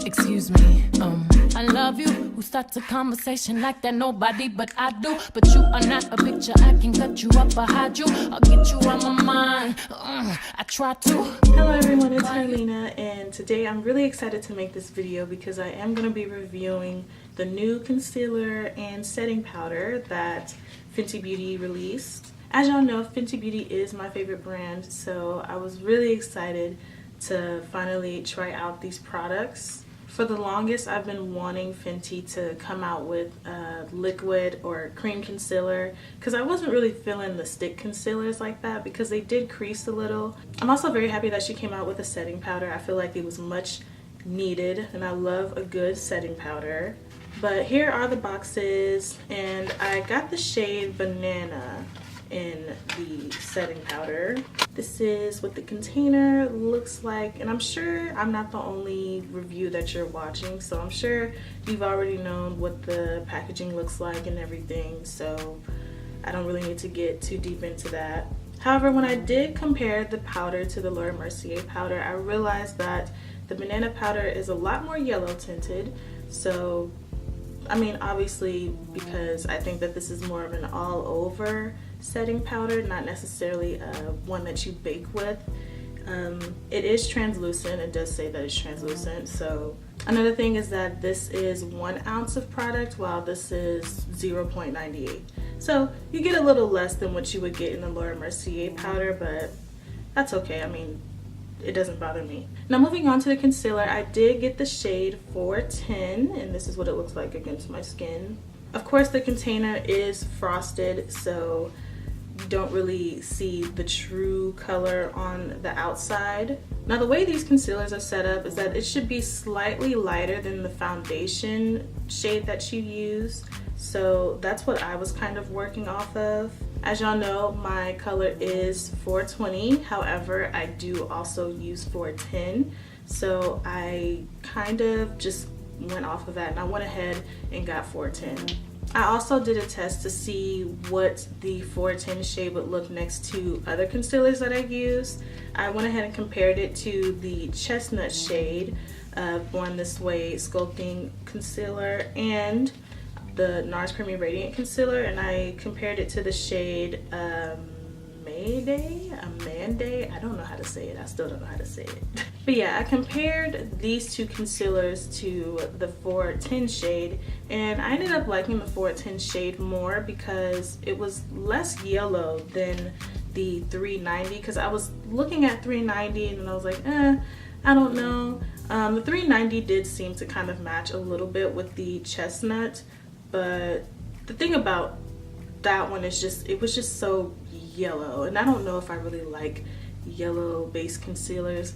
Excuse me, I love you. Who starts a conversation like that? Nobody but I do. But you are not a picture. I can cut you up or hide you. I'll get you on my mind. I try to. Hello everyone, it's Harlena, and today I'm really excited to make this video because I am going to be reviewing the new concealer and setting powder that Fenty Beauty released. As y'all know, Fenty Beauty is my favorite brand, so I was really excited to finally try out these products. For the longest, I've been wanting Fenty to come out with a liquid or cream concealer because I wasn't really feeling the stick concealers like that because they did crease a little. I'm also very happy that she came out with a setting powder. I feel like it was much needed, and I love a good setting powder. But here are the boxes, and I got the shade Banana in the setting powder. This is what the container looks like, and I'm sure I'm not the only review that you're watching, so I'm sure you've already known what the packaging looks like and everything, so I don't really need to get too deep into that. However, when I did compare the powder to the Laura Mercier powder, I realized that the banana powder is a lot more yellow tinted. So I mean, obviously, because I think that this is more of an all over setting powder, not necessarily one that you bake with. It is translucent. It does say that it's translucent. So another thing is that this is 1 ounce of product, while this is 0.98. So you get a little less than what you would get in the Laura Mercier powder, but that's okay. I mean, it doesn't bother me. Now moving on to the concealer, I did get the shade 410, and this is what it looks like against my skin. Of course, the container is frosted, so you don't really see the true color on the outside. Now the way these concealers are set up is that it should be slightly lighter than the foundation shade that you use. So that's what I was kind of working off of. As y'all know, my color is 420. However, I do also use 410. So I kind of just went off of that, and I went ahead and got 410. I also did a test to see what the 410 shade would look next to other concealers that I used. I went ahead and compared it to the chestnut shade of Born This Way Sculpting Concealer and the NARS Creamy Radiant Concealer, and I compared it to the shade Mayday? I don't know how to say it. I still don't know how to say it. But yeah, I compared these two concealers to the 410 shade, and I ended up liking the 410 shade more because it was less yellow than the 390, because I was looking at 390 and I was like, I don't know. The 390 did seem to kind of match a little bit with the chestnut, but the thing about that one is just, it was just so yellow, and I don't know if I really like yellow based concealers.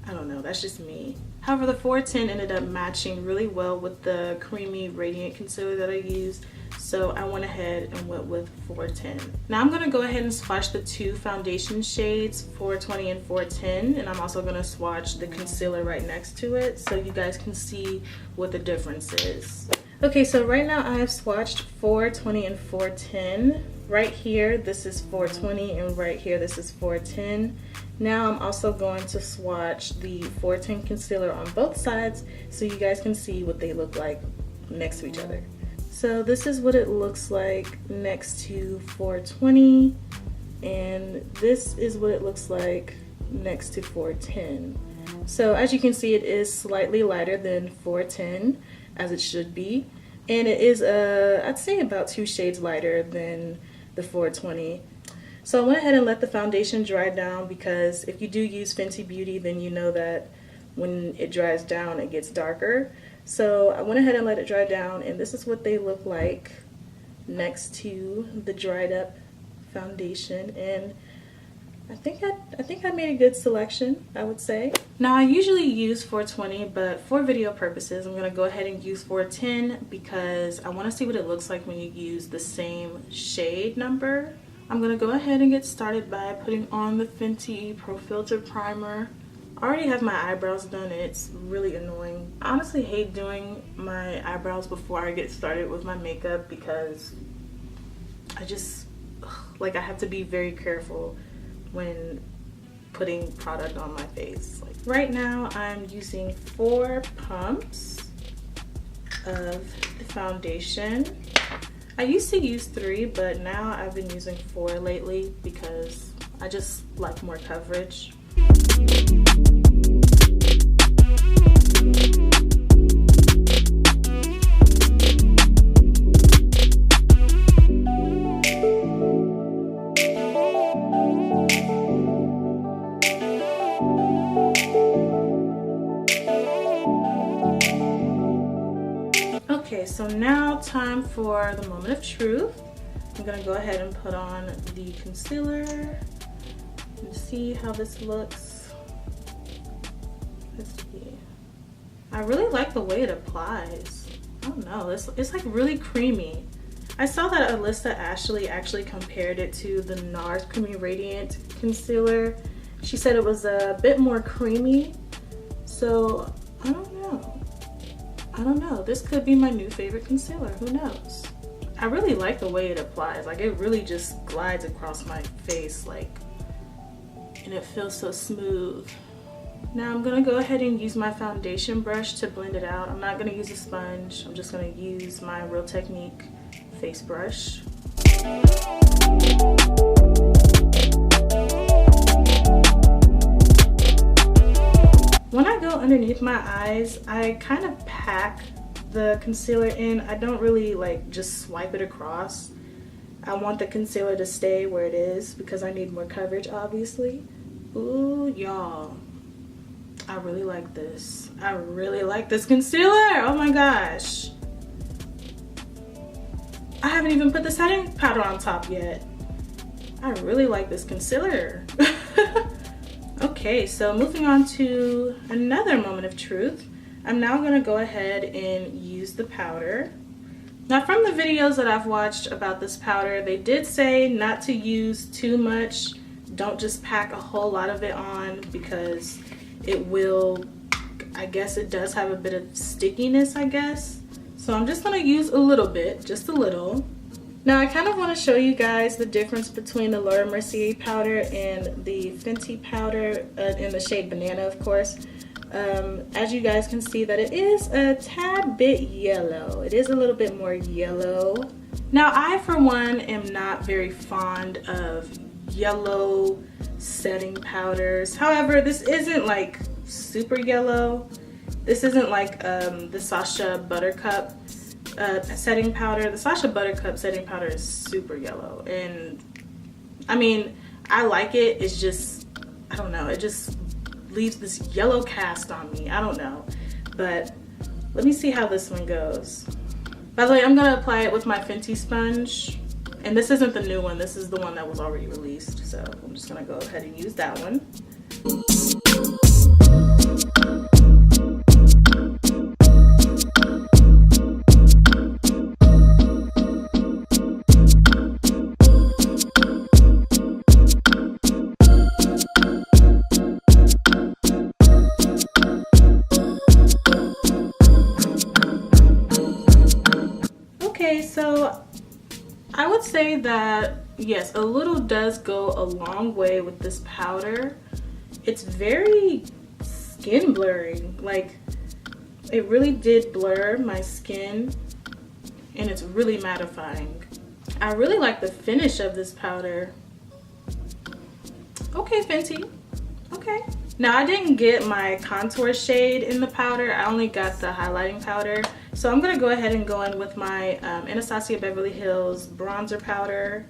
I don't know, that's just me. However, the 410 ended up matching really well with the creamy radiant concealer that I used, so I went ahead and went with 410. Now I'm going to go ahead and swatch the two foundation shades, 420 and 410, and I'm also going to swatch the concealer right next to it so you guys can see what the difference is. Okay, so right now I have swatched 420 and 410. Right here, this is 420, and right here, this is 410. Now I'm also going to swatch the 410 concealer on both sides so you guys can see what they look like next to each other. So this is what it looks like next to 420, and this is what it looks like next to 410. So as you can see, it is slightly lighter than 410, as it should be, and it is I'd say about 2 shades lighter than the 420. So I went ahead and let the foundation dry down, because if you do use Fenty Beauty, then you know that when it dries down it gets darker. So I went ahead and let it dry down, and this is what they look like next to the dried up foundation, and I think I made a good selection, I would say. Now I usually use 420, but for video purposes I'm going to go ahead and use 410 because I want to see what it looks like when you use the same shade number. I'm going to go ahead and get started by putting on the Fenty Pro Filter Primer. I already have my eyebrows done, and it's really annoying. I honestly hate doing my eyebrows before I get started with my makeup because I just, like, I have to be very careful when putting product on my face. Like right now I'm using 4 pumps of the foundation. I used to use 3, but now I've been using 4 lately because I just like more coverage. Okay, so now time for the moment of truth. I'm gonna go ahead and put on the concealer and see how this looks. Let's see. I really like the way it applies. I don't know, it's like really creamy. I saw that Alyssa Ashley actually compared it to the NARS Creamy Radiant Concealer. She said it was a bit more creamy, so I don't know. This could be my new favorite concealer, who knows? I really like the way it applies. Like it really just glides across my face, like, and it feels so smooth. Now I'm gonna go ahead and use my foundation brush to blend it out. I'm not gonna use a sponge. I'm just gonna use my Real Technique face brush. When I go underneath my eyes, I kind of pack the concealer in. I don't really like just swipe it across. I want the concealer to stay where it is because I need more coverage, obviously. Ooh, y'all. I really like this. I really like this concealer. Oh my gosh. I haven't even put the setting powder on top yet. I really like this concealer. Okay, so moving on to another moment of truth. I'm now gonna go ahead and use the powder. Now from the videos that I've watched about this powder, they did say not to use too much. Don't just pack a whole lot of it on because it will, I guess it does have a bit of stickiness, I guess. So I'm just gonna use a little bit, just a little. Now I kind of want to show you guys the difference between the Laura Mercier powder and the Fenty powder in the shade Banana, of course. As you guys can see that it is a tad bit yellow. It is a little bit more yellow. Now I, for one, am not very fond of yellow setting powders. However, this isn't like super yellow. This isn't like the Sasha Buttercup setting powder. The Sasha Buttercup setting powder is super yellow, and I mean, I like it. It's just, I don't know, it just leaves this yellow cast on me. I don't know, but let me see how this one goes. By the way, I'm gonna apply it with my Fenty sponge, and this isn't the new one. This is the one that was already released, so I'm just gonna go ahead and use that one. So I would say that yes, a little does go a long way with this powder. It's very skin blurring. Like, it really did blur my skin, and it's really mattifying. I really like the finish of this powder. Okay, Fenty. Okay. Now I didn't get my contour shade in the powder. I only got the highlighting powder. So I'm gonna go ahead and go in with my Anastasia Beverly Hills bronzer powder.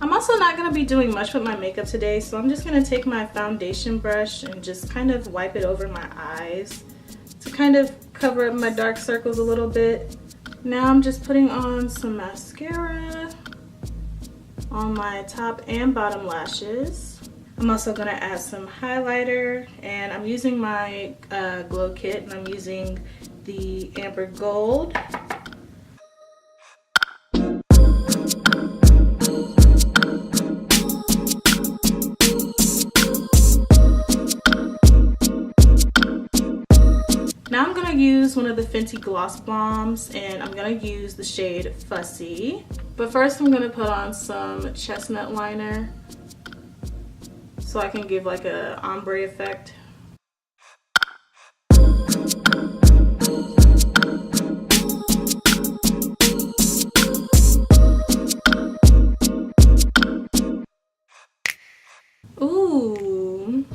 I'm also not gonna be doing much with my makeup today, so I'm just gonna take my foundation brush and just kind of wipe it over my eyes to kind of cover up my dark circles a little bit. Now I'm just putting on some mascara on my top and bottom lashes. I'm also gonna add some highlighter, and I'm using my glow kit, and I'm using the Amber Gold. Now I'm gonna use use one of the Fenty gloss bombs, and I'm gonna use the shade Fussy. But first I'm gonna put on some chestnut liner so I can give like a ombre effect. Ooh,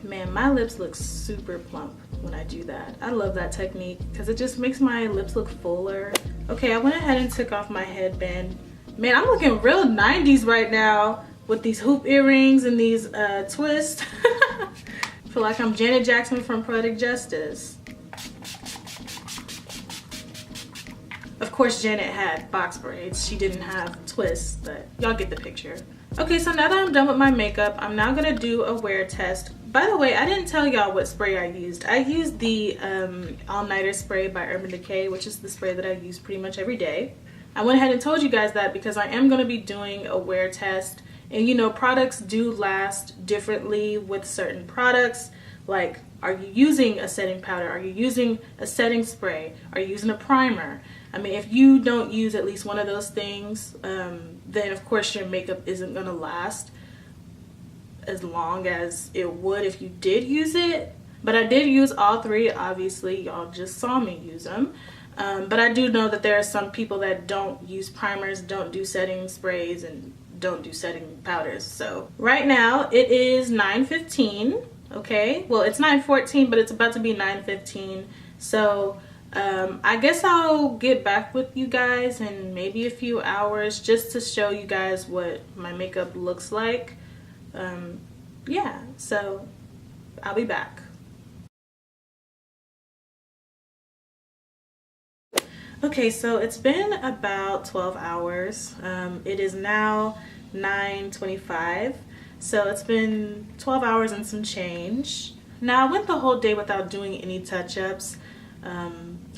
man, my lips look super plump when I do that. I love that technique because it just makes my lips look fuller. Okay, I went ahead and took off my headband. Man, I'm looking real 90s right now with these hoop earrings and these twists. I feel like I'm Janet Jackson from Poetic Justice. Of course, Janet had box braids. She didn't have twists, but y'all get the picture. Okay, so now that I'm done with my makeup, I'm now gonna do a wear test. By the way, I didn't tell y'all what spray I used. I used the All Nighter spray by Urban Decay, which is the spray that I use pretty much every day. I went ahead and told you guys that because I am gonna be doing a wear test. And you know, products do last differently with certain products. Like, are you using a setting powder? Are you using a setting spray? Are you using a primer? I mean, if you don't use at least one of those things, then of course your makeup isn't gonna last as long as it would if you did use it. But I did use all three, obviously, y'all just saw me use them. But I do know that there are some people that don't use primers, don't do setting sprays, and don't do setting powders. So right now it is 9:15. Okay, well it's 9:14, but it's about to be 9:15. So I guess I'll get back with you guys in maybe a few hours just to show you guys what my makeup looks like. Yeah, so I'll be back. Okay, so it's been about 12 hours. It is now 9:25, so it's been 12 hours and some change. Now I went the whole day without doing any touch-ups.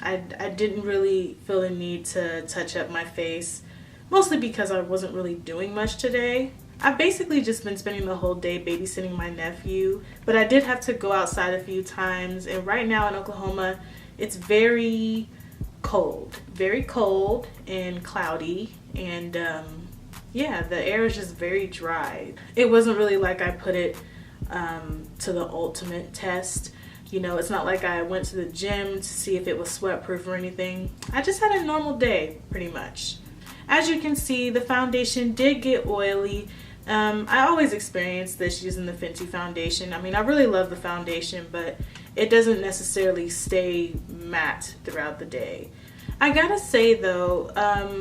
I didn't really feel the need to touch up my face, mostly because I wasn't really doing much today. I've basically just been spending the whole day babysitting my nephew, but I did have to go outside a few times, and right now in Oklahoma it's very cold and cloudy, and yeah, the air is just very dry. It wasn't really like I put it to the ultimate test. You know, it's not like I went to the gym to see if it was sweat proof or anything. I just had a normal day pretty much. As you can see, the foundation did get oily. I always experience this using the Fenty foundation. I mean, I really love the foundation, but it doesn't necessarily stay matte throughout the day. I gotta say though,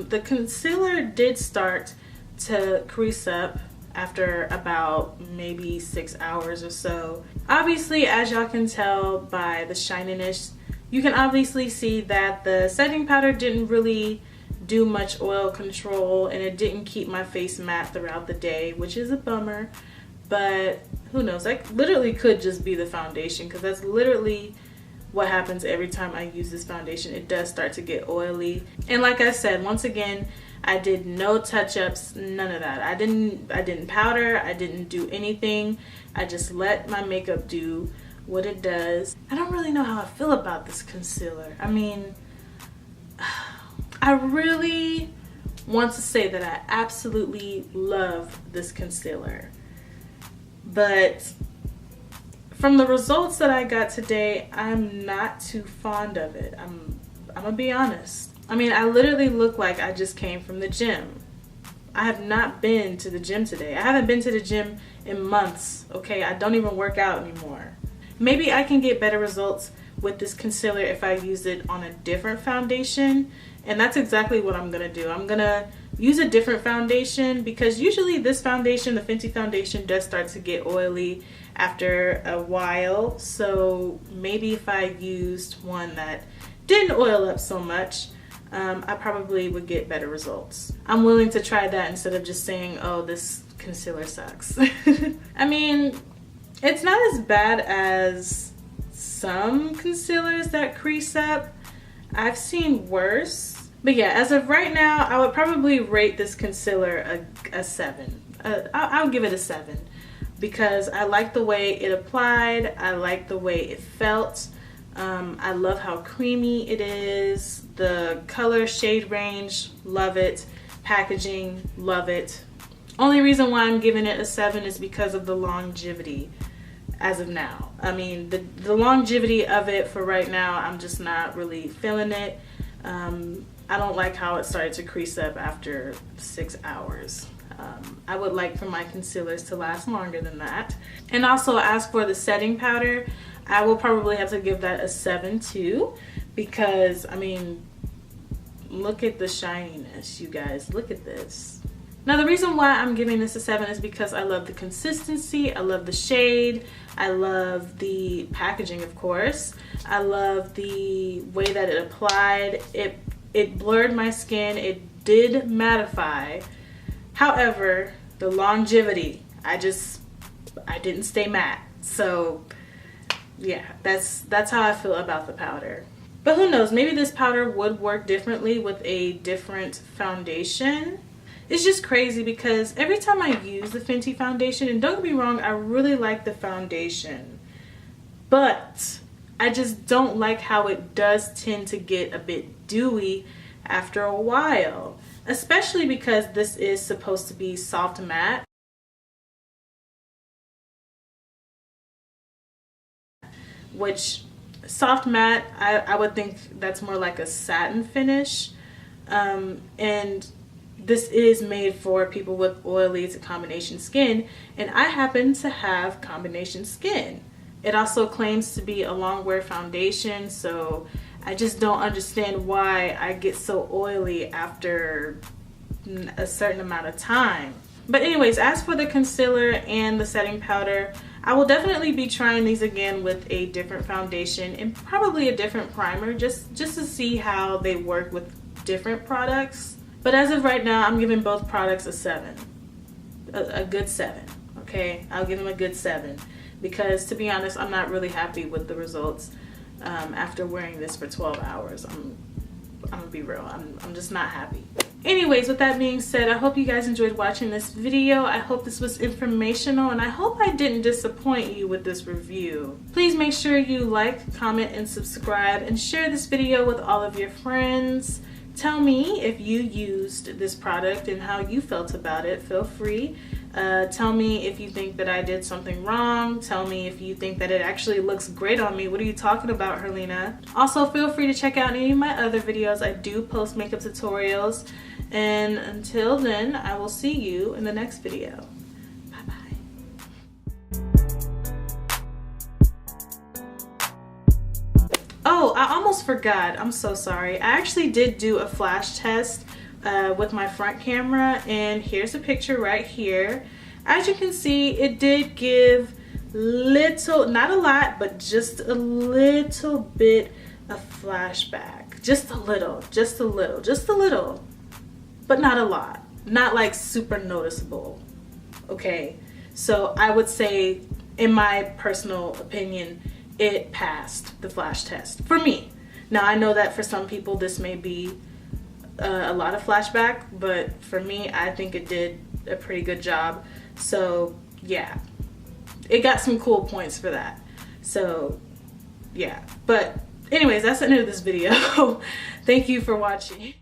the concealer did start to crease up after about maybe 6 hours or so. Obviously, as y'all can tell by the shininess, you can obviously see that the setting powder didn't really do much oil control, and it didn't keep my face matte throughout the day, which is a bummer. But who knows, that literally could just be the foundation, because that's literally what happens every time I use this foundation. It does start to get oily. And like I said, once again, I did no touch-ups, none of that. I didn't powder, I didn't do anything. I just let my makeup do what it does. I don't really know how I feel about this concealer. I mean, I really want to say that I absolutely love this concealer, but from the results that I got today, I'm not too fond of it. I'm gonna be honest. I mean, I literally look like I just came from the gym. I have not been to the gym today. I haven't been to the gym in months, okay? I don't even work out anymore. Maybe I can get better results with this concealer if I use it on a different foundation, and that's exactly what I'm gonna do. I'm gonna use a different foundation, because usually this foundation, the Fenty foundation, does start to get oily after a while. So maybe if I used one that didn't oil up so much, I probably would get better results. I'm willing to try that instead of just saying, oh, this concealer sucks. I mean, it's not as bad as some concealers that crease up. I've seen worse. But yeah, as of right now, I would probably rate this concealer a 7. I'll give it a 7, because I like the way it applied. I like the way it felt. I love how creamy it is. The color shade range, love it. Packaging, love it. Only reason why I'm giving it a 7 is because of the longevity as of now. I mean, the longevity of it for right now, I'm just not really feeling it. I don't like how it started to crease up after 6 hours. I would like for my concealers to last longer than that. And also, as for the setting powder, I will probably have to give that a 7 too, because I mean, look at the shininess, you guys. Look at this. Now, the reason why I'm giving this a 7 is because I love the consistency, I love the shade, I love the packaging, of course. I love the way that it applied. It blurred my skin. It did mattify. However, the longevity, I didn't stay matte. So yeah, that's how I feel about the powder. But who knows, maybe this powder would work differently with a different foundation. It's just crazy because every time I use the Fenty foundation, and don't get me wrong, I really like the foundation, but I just don't like how it does tend to get a bit dewy after a while, especially because this is supposed to be soft matte. Which soft matte, I would think that's more like a satin finish, and this is made for people with oily to combination skin, and I happen to have combination skin. It also claims to be a longwear foundation, so I just don't understand why I get so oily after a certain amount of time. But anyways, as for the concealer and the setting powder, I will definitely be trying these again with a different foundation and probably a different primer, just to see how they work with different products. But as of right now, I'm giving both products a 7, a good 7. Okay, I'll give them a good 7 because, to be honest, I'm not really happy with the results after wearing this for 12 hours. I'm gonna be real, I'm just not happy. Anyways, with that being said, I hope you guys enjoyed watching this video. I hope this was informational, and I hope I didn't disappoint you with this review. Please make sure you like, comment, and subscribe, and share this video with all of your friends. Tell me if you used this product and how you felt about it. Feel free. Tell me if you think that I did something wrong. Tell me if you think that it actually looks great on me. What are you talking about, Herlina? Also, feel free to check out any of my other videos. I do post makeup tutorials. And until then, I will see you in the next video. Oh, I almost forgot. I'm so sorry. I actually did do a flash test with my front camera, and here's a picture right here. As you can see, it did give little, not a lot, but just a little bit of flashback. Just a little, just a little, just a little, but not a lot. Not like super noticeable. Okay, so I would say, in my personal opinion, it passed the flash test for me. Now, I know that for some people this may be a lot of flashback, but for me, I think it did a pretty good job. So yeah, it got some cool points for that. So yeah, but anyways, that's the end of this video. Thank you for watching.